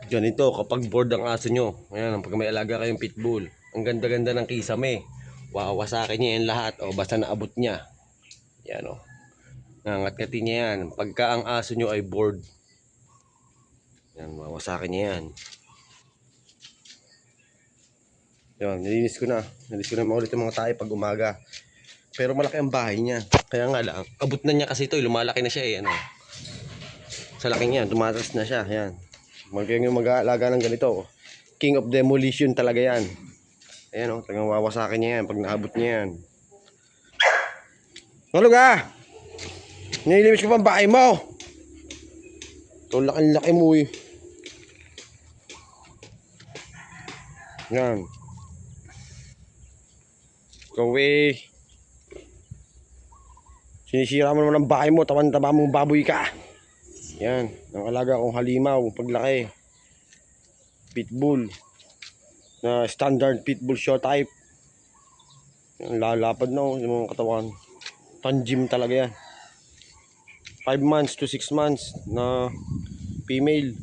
Ganito, kapag bored ang aso nyo, ayan, pag may alaga kayong pitbull, ang ganda-ganda ng kisame. Wawasakin niya yan lahat, o basta naabot niya. Yan o. Nangat-ngati niya yan. Pagka ang aso nyo ay bored, yan, wawasakin niya yan. Yan, nilinis ko na. Nilinis ko na maulit yung mga tayo pag umaga. Pero malaki ang bahay niya. Kaya nga lang, abot na niya kasi ito, lumalaki na siya eh. Ano? Sa laki niya, tumatas na siya. Yan. Yung mag-aalaga ng ganito. King of demolition talaga yan. Ayan o, talagang wawasakin niya yan pag naabot niya yan. Tulog ah! Nililimis ko pa ang bahay mo! Ito, laki-laki mo eh. Yan. Ikaw eh. Sinisira mo naman ang bahay mo, tawan-taba mong baboy ka. Yan, ang alaga kong halimaw, paglaki. Pitbull. Na standard pitbull show type. Yan, lalapad na yung mga katawan. Tanjim talaga yan. 5 months to 6 months na female.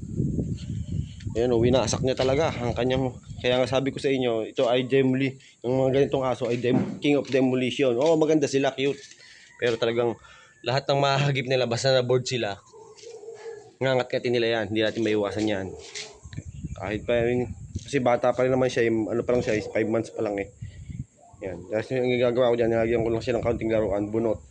Ayan o, winasak niya talaga ang kanyang. Kaya nga sabi ko sa inyo, ito ay yung mga ganitong aso ay king of demolition. Oo, maganda sila, cute. Pero talagang lahat ng mahagip nila, basta na bored sila, ngangat-ngatin nila yan. Hindi natin maiwasan yan. Kahit pa yun, kasi bata pa rin naman siya, ano pa lang siya, 5 months pa lang eh. Yan. Kasi yung gagagawa ko dyan, nilagyan ko lang siya ng kaunting laruan, bunot.